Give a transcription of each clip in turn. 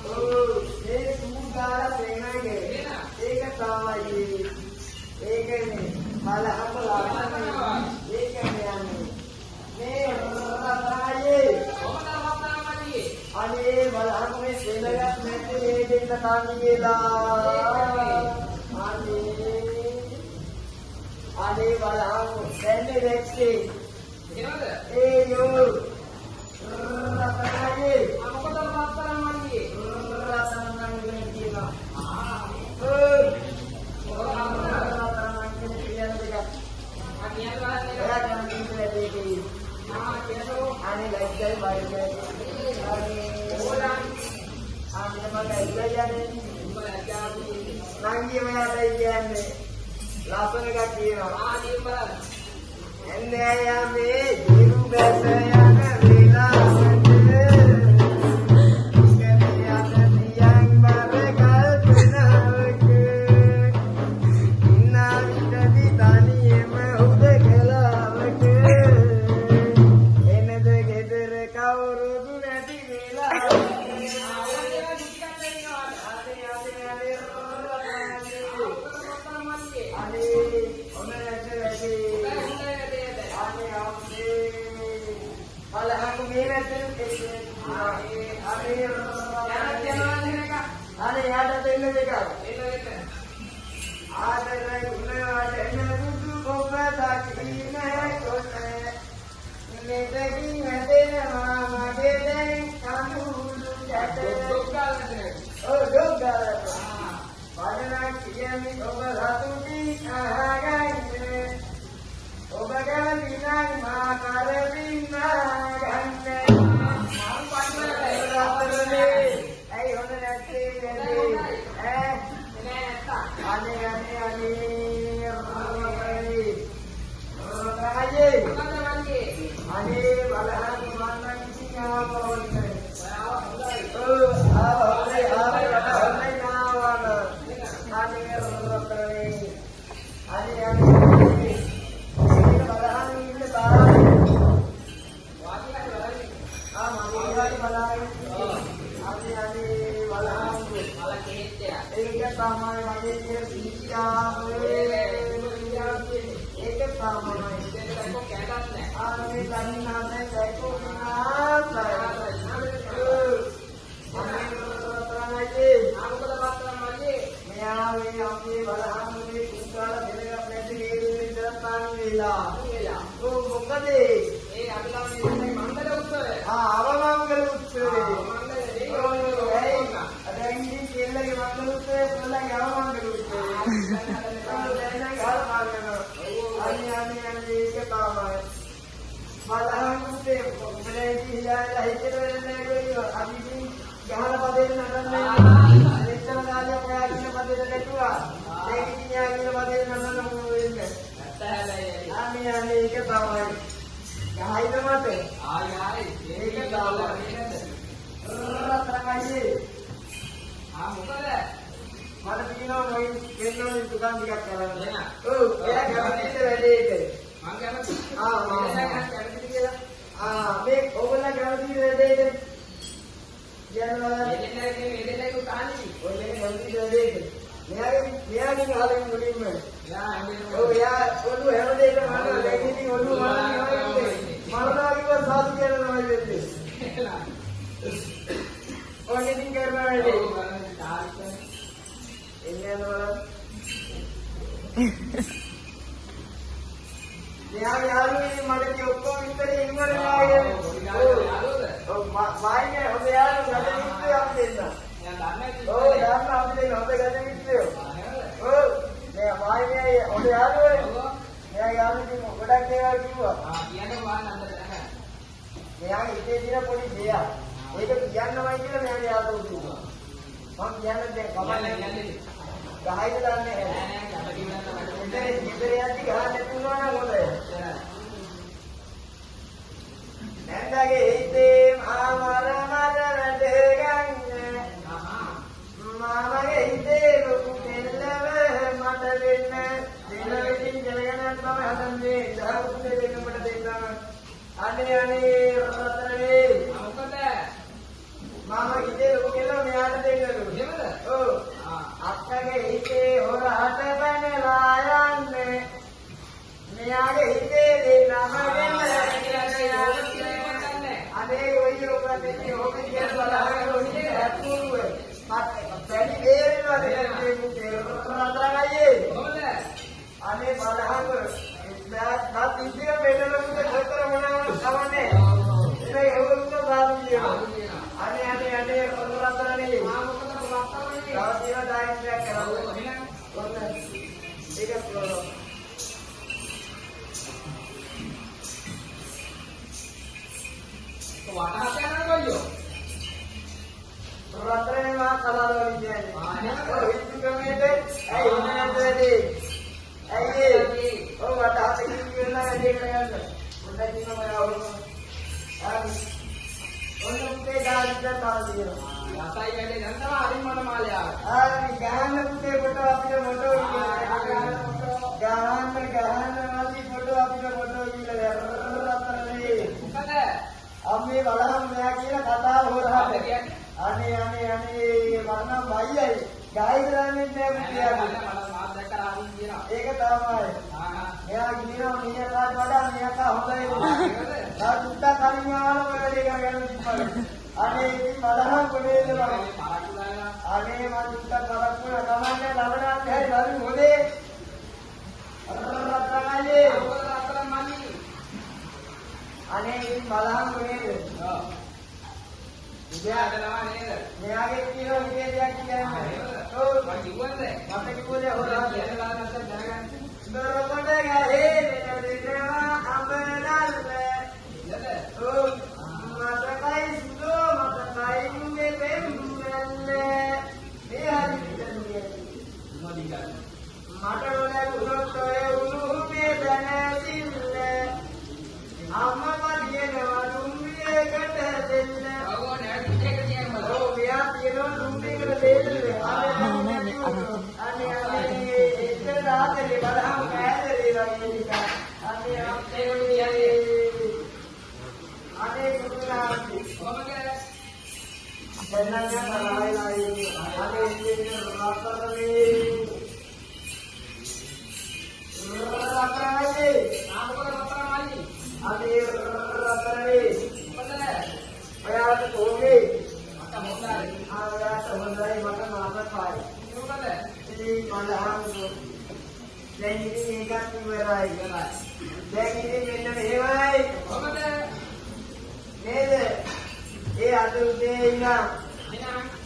ये सूदारा सेनागे एक तावाई एक ने माला अपला एक ने आने ने राताये आणि मला आम्ही सेनागात नेते एक तानी गेला आणि मला सेने देखते ए यो राताये आमको मात्रा मानिए राताना मानिए ना राताना मानिए पिया देगा आनिया वाला ने देगी हां केसो आणि लाइट बाहेर आणि ओला आणि मग ऐकल्याने नांगी वयाला याने लासन का किया आणि बरं एन्या मे जीरू बेसया वेला Mama ide lo kelo me ada රත්තරනේ මා කලාවල කියන්නේ. ඔය හිතුකමේදී ඇයි ඕනේ නැද්ද? ඇයි ඔව් මට අතකින් කියලා වැඩේ කරගන්න. මොකද කියනවා මම අවුරුදු. ඔන්න පුතේ ගාඩියට තාලියනවා. රසයි වැඩේ දැන් තමයි අරින් මඩ මාලයා. ගහන්න පුතේ ෆොටෝ අපිට ෆොටෝ ගහන්න මාලි ෆොටෝ අපිට ෆොටෝ කියලා රත්තරනේ. මොකද අම්මේ බලහන් මෙයා කියලා කතාව හොරහා කියන්නේ. අනේ මරණ බයියයි ගායිදරන්නේ නැහැ පුතියා. මාත් දැක්ක රාහුල් කියනවා. ඒක තමයි. එයා කියනවා මියාට වඩා මියාකා හොඳයි කියලා. ආ දුක්ඛ කර්මයාල වැඩේ කරගෙන ඉපදෙන්න. අනේ ඉතින් බලහන් කොනේ දෙනවා. අනේ මම දුක්ඛ කරක්කුණ කමන්නේ ලබනාත් හැයි බලු හොදේ. අරතරමල්ලි. අනේ ඉතින් බලහන් කොනේද? ඉතියාදනවා නේද? මෙයාගේ කිලෝ ඉතින් දෙයක් කියන්නේ. ඔව් මම කිව්වද? මට කිව්වද හොරා කියන ලා නැත්නම් දැනගන්න. දරකොට ගහේ මෙතනදීනවා අඹනල්ල. නේද? ඔව් මතකයි සුදෝ මතකයි මුගේ පෙම්මල්ල. මේ හරි කියන්නේ. මොදිකා. මට ඕනේ උනොත් ඔය උණු බෙදනසිල්ල. අම්මා කියනවා දුම්රියකට දෙන්න.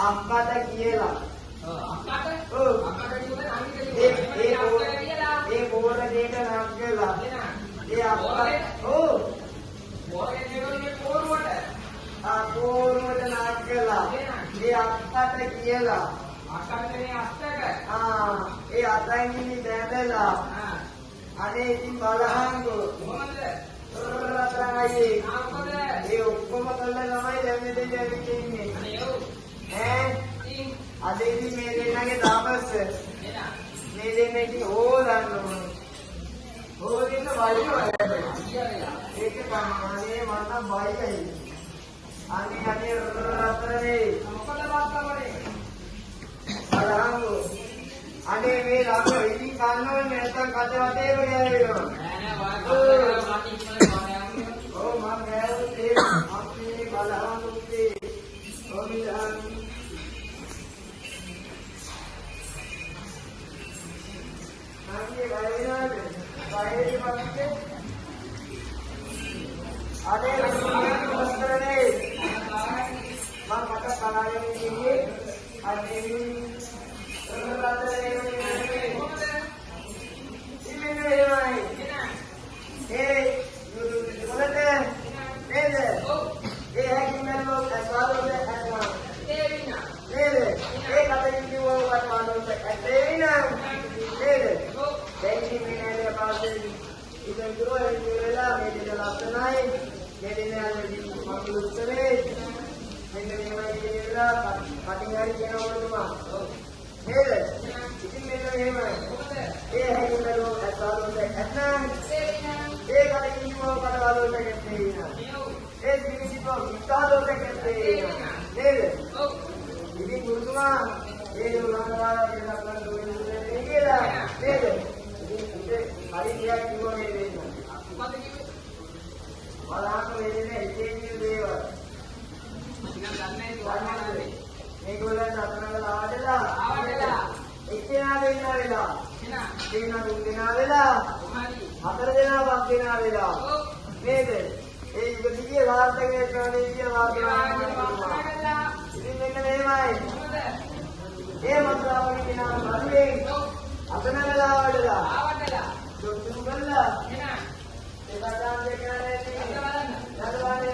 අක්කට කියලා. අක්කට? ඔව්. අක්කට කියන්නේ අනිත් ඒ බෝර දෙක නක්කලා. ඒ අක්කට. ඔව්. බෝරේ දෙකේ පෝරුවට. පෝරුවට නක්කලා. ඒ අක්කට කියලා. අක්කට කියන්නේ අත්තක. ඒ අතෙන් දැදලා. අනේ ඉතින් බලහන්කෝ. මොකද? රත්තරන්යි. ඒ ඔක්කොම කළා ළමයි දැන් මෙතෙන් ඇවිත් ඉන්නේ. අද ඉතින් මේ දෙන්නගේ තාපස් මේ දෙන්නගේ ඕදන්න ඕනේ. ඕදින්න වයින්නවා. ඒක තමයි මම බයියි. අනේ රත්තරනේ මොකද වාස්තවනේ. බලහංගෝ. අනේ මේ ළම ඉතින් කන්නෝනේ නැත්තම් කඩ වටේම ගෑවෙනවා. නෑ වාස්තව ඔව් මම ගෑවුත් අපේ බලහංගුත්තේ ඔබිලහන් नानी वायना वायरी मस्ते आने मस्तरने मां मका बनाने के लिए आने रंगरात्रे इमे नहीं भाई ए बोलते ले ये है कि मैं लोग ऐसा होते हैं ले ये कभी भी वो बात मालूम है ना ले Jadi ini ada apa sih? Itu itu ada di dalam, di dalam tenai. Jadi ini ada di makhluk serik. Ini memang di dalam. Paling hari kita orang rumah. Hei, ini memang. Hari kita lo asal lo enam. Kali ini mau pada lo sekali. Ini siapa? Kita lo sekali. Hei, ini guru semua. Hei, orang orang di dalam dua ini lah. Hei. hari dia kiwa ini. Apa tu? Malah aku ini ini dewa. Dengan dana itu mana ni? Ni gula dana ada lah. Ada lah. Itu ada lah. Cina. Cina tu ada lah. Apa ada lah? Apa ada lah? Ni deh. juga dia lah. Tengah tengah dia lah. Ini mana ni mai? Matra apa ni nama baru? Apa nama lah? Ada lah. Tunggulah. Kita dah deklar ini. Jalan.